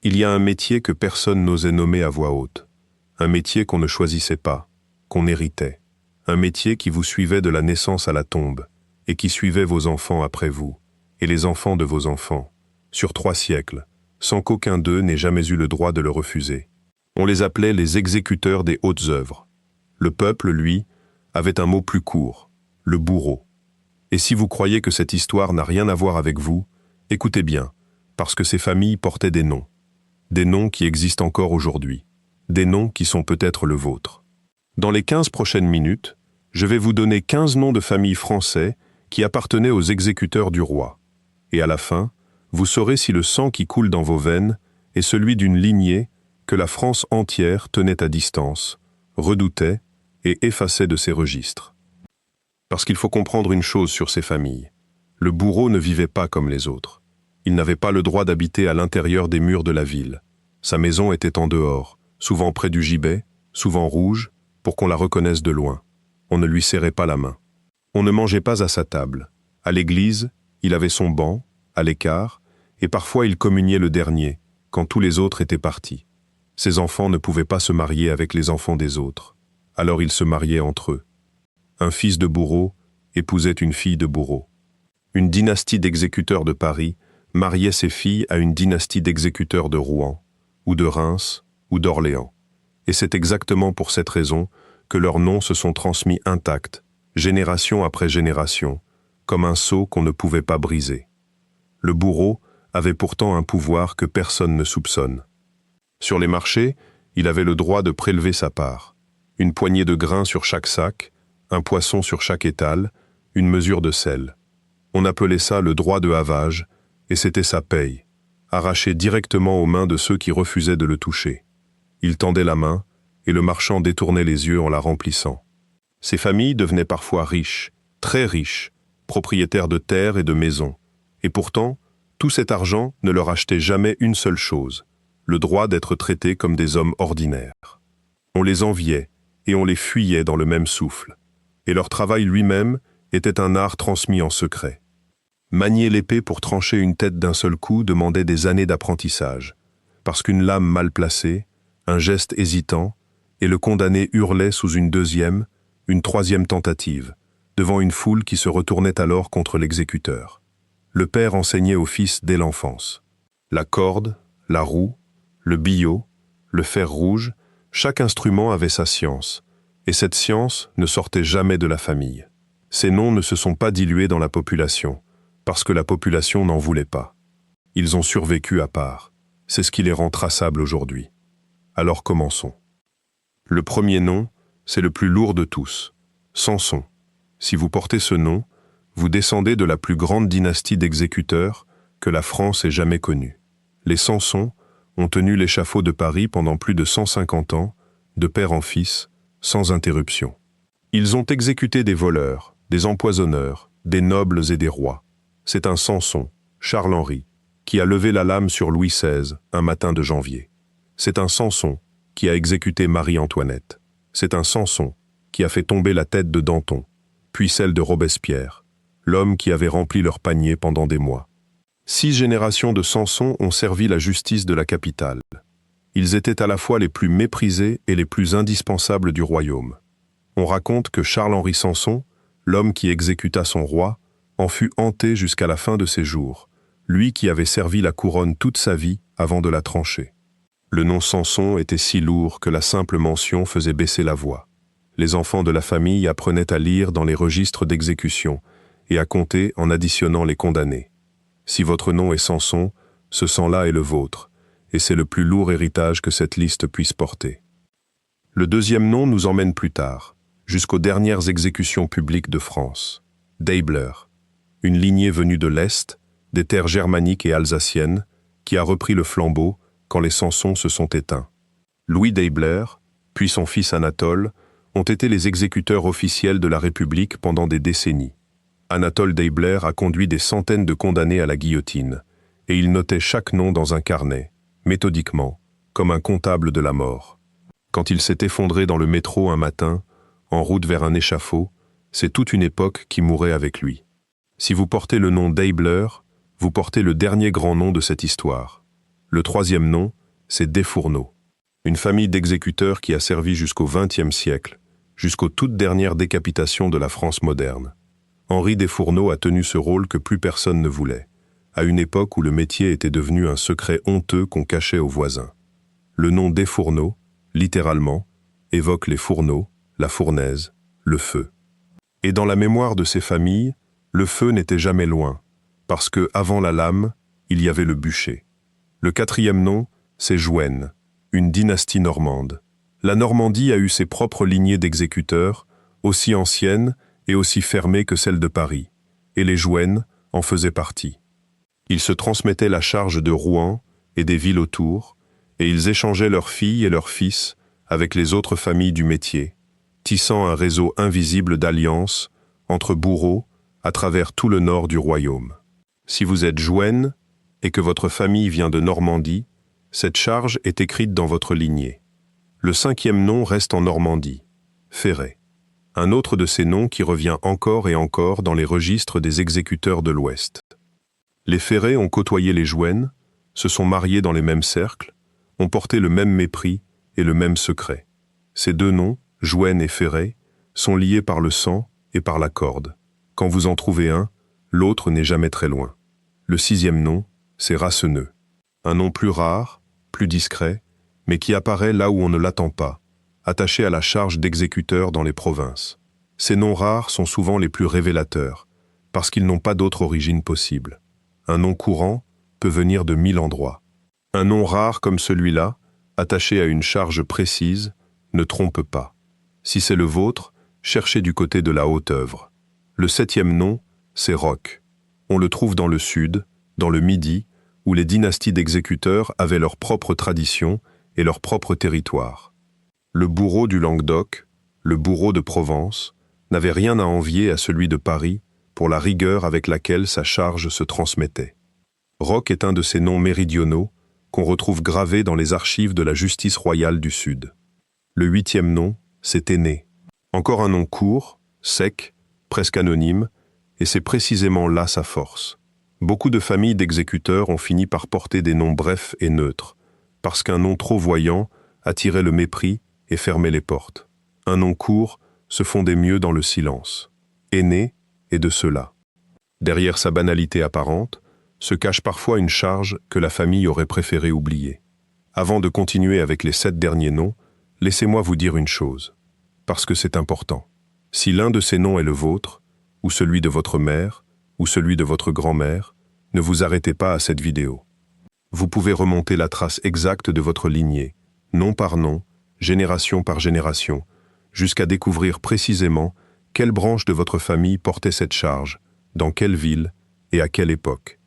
Il y a un métier que personne n'osait nommer à voix haute. Un métier qu'on ne choisissait pas, qu'on héritait. Un métier qui vous suivait de la naissance à la tombe, et qui suivait vos enfants après vous, et les enfants de vos enfants, sur 3 siècles, sans qu'aucun d'eux n'ait jamais eu le droit de le refuser. On les appelait les exécuteurs des hautes œuvres. Le peuple, lui, avait un mot plus court, le bourreau. Et si vous croyez que cette histoire n'a rien à voir avec vous, écoutez bien, parce que ces familles portaient des noms qui existent encore aujourd'hui, des noms qui sont peut-être le vôtre. Dans les 15 prochaines minutes, je vais vous donner 15 noms de familles français qui appartenaient aux exécuteurs du roi. Et à la fin, vous saurez si le sang qui coule dans vos veines est celui d'une lignée que la France entière tenait à distance, redoutait et effaçait de ses registres. Parce qu'il faut comprendre une chose sur ces familles. Le bourreau ne vivait pas comme les autres. Il n'avait pas le droit d'habiter à l'intérieur des murs de la ville. Sa maison était en dehors, souvent près du gibet, souvent rouge, pour qu'on la reconnaisse de loin. On ne lui serrait pas la main. On ne mangeait pas à sa table. À l'église, il avait son banc, à l'écart, et parfois il communiait le dernier, quand tous les autres étaient partis. Ses enfants ne pouvaient pas se marier avec les enfants des autres. Alors ils se mariaient entre eux. Un fils de bourreau épousait une fille de bourreau. Une dynastie d'exécuteurs de Paris mariait ses filles à une dynastie d'exécuteurs de Rouen, ou de Reims, ou d'Orléans. Et c'est exactement pour cette raison que leurs noms se sont transmis intacts, génération après génération, comme un sceau qu'on ne pouvait pas briser. Le bourreau avait pourtant un pouvoir que personne ne soupçonne. Sur les marchés, il avait le droit de prélever sa part. Une poignée de grains sur chaque sac, un poisson sur chaque étal, une mesure de sel. On appelait ça le droit de havage, et c'était sa paye, arrachée directement aux mains de ceux qui refusaient de le toucher. Il tendait la main, et le marchand détournait les yeux en la remplissant. Ces familles devenaient parfois riches, très riches, propriétaires de terres et de maisons. Et pourtant, tout cet argent ne leur achetait jamais une seule chose, le droit d'être traités comme des hommes ordinaires. On les enviait, et on les fuyait dans le même souffle. Et leur travail lui-même était un art transmis en secret. Manier l'épée pour trancher une tête d'un seul coup demandait des années d'apprentissage, parce qu'une lame mal placée, un geste hésitant, et le condamné hurlait sous une deuxième, une troisième tentative, devant une foule qui se retournait alors contre l'exécuteur. Le père enseignait au fils dès l'enfance. La corde, la roue, le billot, le fer rouge, chaque instrument avait sa science, et cette science ne sortait jamais de la famille. Ces noms ne se sont pas dilués dans la population, parce que la population n'en voulait pas. Ils ont survécu à part. C'est ce qui les rend traçables aujourd'hui. Alors commençons. Le premier nom, c'est le plus lourd de tous, Samson. Si vous portez ce nom, vous descendez de la plus grande dynastie d'exécuteurs que la France ait jamais connue. Les Samson ont tenu l'échafaud de Paris pendant plus de 150 ans, de père en fils, sans interruption. Ils ont exécuté des voleurs, des empoisonneurs, des nobles et des rois. C'est un Samson, Charles-Henri, qui a levé la lame sur Louis XVI un matin de janvier. C'est un Samson qui a exécuté Marie-Antoinette. C'est un Samson qui a fait tomber la tête de Danton, puis celle de Robespierre, l'homme qui avait rempli leur panier pendant des mois. 6 générations de Samson ont servi la justice de la capitale. Ils étaient à la fois les plus méprisés et les plus indispensables du royaume. On raconte que Charles-Henri Samson, l'homme qui exécuta son roi, en fut hanté jusqu'à la fin de ses jours, lui qui avait servi la couronne toute sa vie avant de la trancher. Le nom Samson était si lourd que la simple mention faisait baisser la voix. Les enfants de la famille apprenaient à lire dans les registres d'exécution et à compter en additionnant les condamnés. Si votre nom est Samson, ce sang-là est le vôtre, et c'est le plus lourd héritage que cette liste puisse porter. Le deuxième nom nous emmène plus tard, jusqu'aux dernières exécutions publiques de France. Deibler, une lignée venue de l'Est, des terres germaniques et alsaciennes, qui a repris le flambeau quand les Samson se sont éteints. Louis Deibler, puis son fils Anatole, ont été les exécuteurs officiels de la République pendant des décennies. Anatole Deibler a conduit des centaines de condamnés à la guillotine, et il notait chaque nom dans un carnet, méthodiquement, comme un comptable de la mort. Quand il s'est effondré dans le métro un matin, en route vers un échafaud, c'est toute une époque qui mourait avec lui. Si vous portez le nom Deibler, vous portez le dernier grand nom de cette histoire. Le troisième nom, c'est Desfourneaux. Une famille d'exécuteurs qui a servi jusqu'au XXe siècle, jusqu'aux toutes dernières décapitations de la France moderne. Henri Desfourneaux a tenu ce rôle que plus personne ne voulait, à une époque où le métier était devenu un secret honteux qu'on cachait aux voisins. Le nom Desfourneaux, littéralement, évoque les fourneaux, la fournaise, le feu. Et dans la mémoire de ces familles, le feu n'était jamais loin, parce que, avant la lame, il y avait le bûcher. Le quatrième nom, c'est Jouenne, une dynastie normande. La Normandie a eu ses propres lignées d'exécuteurs, aussi anciennes et aussi fermées que celles de Paris, et les Jouennes en faisaient partie. Ils se transmettaient la charge de Rouen et des villes autour, et ils échangeaient leurs filles et leurs fils avec les autres familles du métier, tissant un réseau invisible d'alliances entre bourreaux à travers tout le nord du royaume. Si vous êtes Jouenne et que votre famille vient de Normandie, cette charge est écrite dans votre lignée. Le cinquième nom reste en Normandie, Ferré. Un autre de ces noms qui revient encore et encore dans les registres des exécuteurs de l'Ouest. Les Ferrés ont côtoyé les Jouennes, se sont mariés dans les mêmes cercles, ont porté le même mépris et le même secret. Ces deux noms, Jouenne et Ferré, sont liés par le sang et par la corde. Quand vous en trouvez un, l'autre n'est jamais très loin. Le sixième nom, c'est Rasseneux. Un nom plus rare, plus discret, mais qui apparaît là où on ne l'attend pas, attaché à la charge d'exécuteur dans les provinces. Ces noms rares sont souvent les plus révélateurs, parce qu'ils n'ont pas d'autre origine possible. Un nom courant peut venir de 1000 endroits. Un nom rare comme celui-là, attaché à une charge précise, ne trompe pas. Si c'est le vôtre, cherchez du côté de la haute œuvre. Le septième nom, c'est Roch. On le trouve dans le sud, dans le Midi, où les dynasties d'exécuteurs avaient leur propre tradition et leur propre territoire. Le bourreau du Languedoc, le bourreau de Provence, n'avait rien à envier à celui de Paris pour la rigueur avec laquelle sa charge se transmettait. Roch est un de ces noms méridionaux qu'on retrouve gravés dans les archives de la justice royale du Sud. Le huitième nom, c'est Aîné. Encore un nom court, sec, presque anonyme, et c'est précisément là sa force. Beaucoup de familles d'exécuteurs ont fini par porter des noms brefs et neutres, parce qu'un nom trop voyant attirait le mépris et fermait les portes. Un nom court se fondait mieux dans le silence. Aîné est de cela. Derrière sa banalité apparente, se cache parfois une charge que la famille aurait préféré oublier. Avant de continuer avec les 7 derniers noms, laissez-moi vous dire une chose, parce que c'est important. Si l'un de ces noms est le vôtre, ou celui de votre mère, ou celui de votre grand-mère, ne vous arrêtez pas à cette vidéo. Vous pouvez remonter la trace exacte de votre lignée, nom par nom, génération par génération, jusqu'à découvrir précisément quelle branche de votre famille portait cette charge, dans quelle ville et à quelle époque.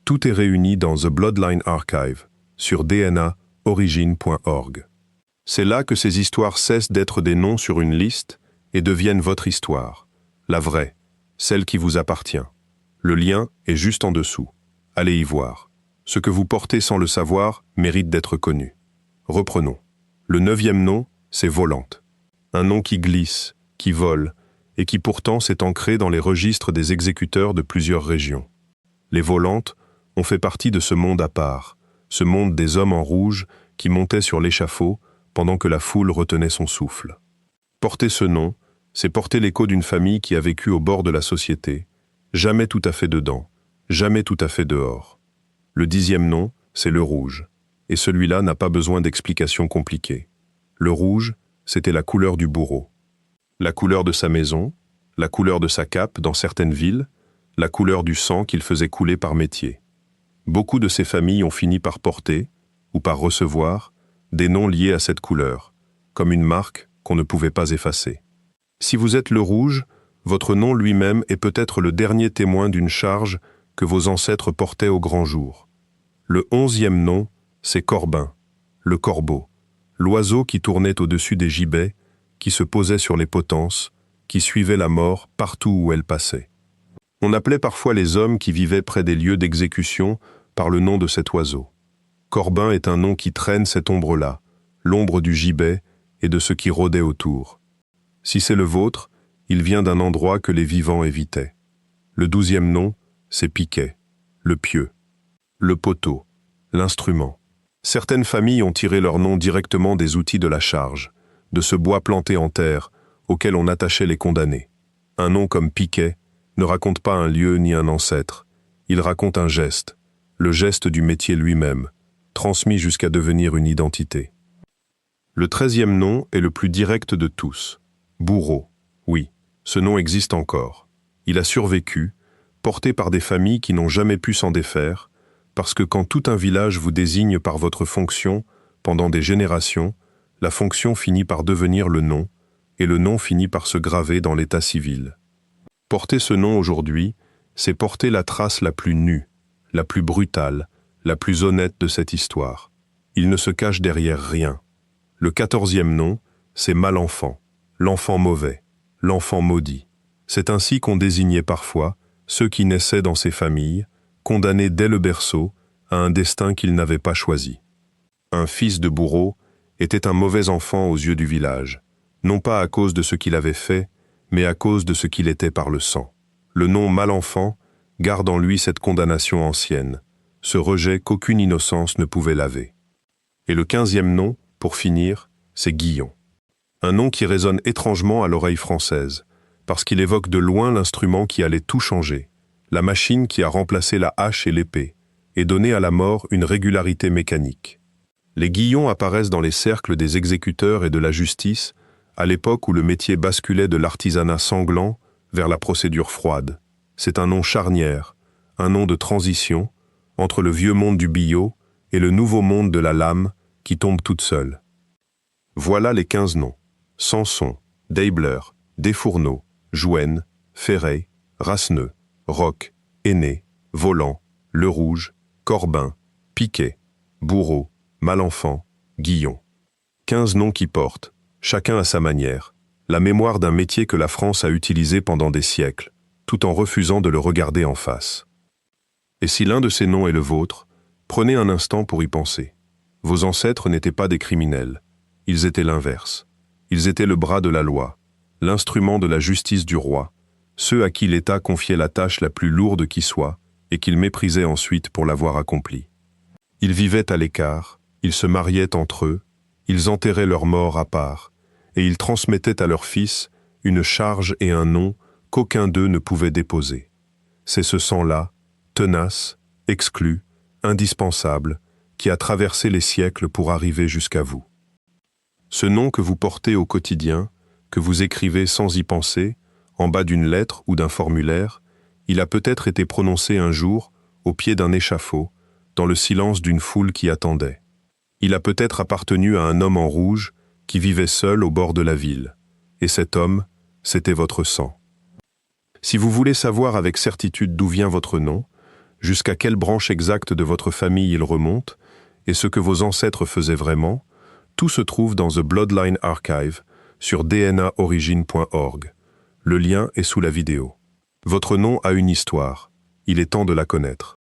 Tout est réuni dans The Bloodline Archive, sur dnaorigine.org. C'est là que ces histoires cessent d'être des noms sur une liste et deviennent votre histoire, la vraie, celle qui vous appartient. Le lien est juste en dessous. Allez y voir. Ce que vous portez sans le savoir mérite d'être connu. Reprenons. Le 9e nom, c'est Volante. Un nom qui glisse, qui vole, et qui pourtant s'est ancré dans les registres des exécuteurs de plusieurs régions. Les Volantes ont fait partie de ce monde à part, ce monde des hommes en rouge qui montaient sur l'échafaud pendant que la foule retenait son souffle. Porter ce nom, c'est porter l'écho d'une famille qui a vécu au bord de la société, jamais tout à fait dedans, jamais tout à fait dehors. Le 10e nom, c'est le rouge, et celui-là n'a pas besoin d'explications compliquées. Le rouge, c'était la couleur du bourreau. La couleur de sa maison, la couleur de sa cape dans certaines villes, la couleur du sang qu'il faisait couler par métier. Beaucoup de ces familles ont fini par porter, ou par recevoir, des noms liés à cette couleur, comme une marque qu'on ne pouvait pas effacer. Si vous êtes le rouge, votre nom lui-même est peut-être le dernier témoin d'une charge que vos ancêtres portaient au grand jour. Le 11e nom, c'est Corbin, le corbeau, l'oiseau qui tournait au-dessus des gibets, qui se posait sur les potences, qui suivait la mort partout où elle passait. On appelait parfois les hommes qui vivaient près des lieux d'exécution par le nom de cet oiseau. Corbin est un nom qui traîne cette ombre-là, l'ombre du gibet et de ce qui rôdait autour. Si c'est le vôtre, il vient d'un endroit que les vivants évitaient. Le 12e nom, c'est Piquet, le pieu, le poteau, l'instrument. Certaines familles ont tiré leur nom directement des outils de la charge, de ce bois planté en terre, auquel on attachait les condamnés. Un nom comme Piquet ne raconte pas un lieu ni un ancêtre, il raconte un geste, le geste du métier lui-même, transmis jusqu'à devenir une identité. Le 13e nom est le plus direct de tous, bourreau. Oui, ce nom existe encore. Il a survécu, porté par des familles qui n'ont jamais pu s'en défaire, parce que quand tout un village vous désigne par votre fonction, pendant des générations, la fonction finit par devenir le nom, et le nom finit par se graver dans l'état civil. Porter ce nom aujourd'hui, c'est porter la trace la plus nue, la plus brutale, la plus honnête de cette histoire. Il ne se cache derrière rien. Le 14e nom, c'est Malenfant, l'enfant mauvais, l'enfant maudit. C'est ainsi qu'on désignait parfois ceux qui naissaient dans ces familles, condamnés dès le berceau à un destin qu'ils n'avaient pas choisi. Un fils de bourreau était un mauvais enfant aux yeux du village, non pas à cause de ce qu'il avait fait, mais à cause de ce qu'il était par le sang. Le nom Malenfant garde en lui cette condamnation ancienne, ce rejet qu'aucune innocence ne pouvait laver. Et le 15e nom, pour finir, c'est Guillon. Un nom qui résonne étrangement à l'oreille française, parce qu'il évoque de loin l'instrument qui allait tout changer, la machine qui a remplacé la hache et l'épée, et donné à la mort une régularité mécanique. Les Guillons apparaissent dans les cercles des exécuteurs et de la justice, à l'époque où le métier basculait de l'artisanat sanglant vers la procédure froide. C'est un nom charnière, un nom de transition, entre le vieux monde du billot et le nouveau monde de la lame, qui tombe toute seule. Voilà les 15 noms. Samson, Deibler, Desfourneaux, Jouenne, Ferret, Rasseneux, Roch, Aîné, Volant, Le Rouge, Corbin, Piquet, Bourreau, Malenfant, Guillon. 15 noms qui portent, chacun à sa manière, la mémoire d'un métier que la France a utilisé pendant des siècles, tout en refusant de le regarder en face. Et si l'un de ces noms est le vôtre, prenez un instant pour y penser. Vos ancêtres n'étaient pas des criminels, ils étaient l'inverse. Ils étaient le bras de la loi, l'instrument de la justice du roi, ceux à qui l'État confiait la tâche la plus lourde qui soit, et qu'il méprisait ensuite pour l'avoir accomplie. Ils vivaient à l'écart, ils se mariaient entre eux, ils enterraient leurs morts à part, et ils transmettaient à leurs fils une charge et un nom qu'aucun d'eux ne pouvait déposer. C'est ce sang-là, tenace, exclu, indispensable, qui a traversé les siècles pour arriver jusqu'à vous. Ce nom que vous portez au quotidien, que vous écrivez sans y penser, en bas d'une lettre ou d'un formulaire, il a peut-être été prononcé un jour, au pied d'un échafaud, dans le silence d'une foule qui attendait. Il a peut-être appartenu à un homme en rouge qui vivait seul au bord de la ville. Et cet homme, c'était votre sang. Si vous voulez savoir avec certitude d'où vient votre nom, jusqu'à quelle branche exacte de votre famille il remonte, et ce que vos ancêtres faisaient vraiment, tout se trouve dans The Bloodline Archive sur dnaorigin.org. Le lien est sous la vidéo. Votre nom a une histoire. Il est temps de la connaître.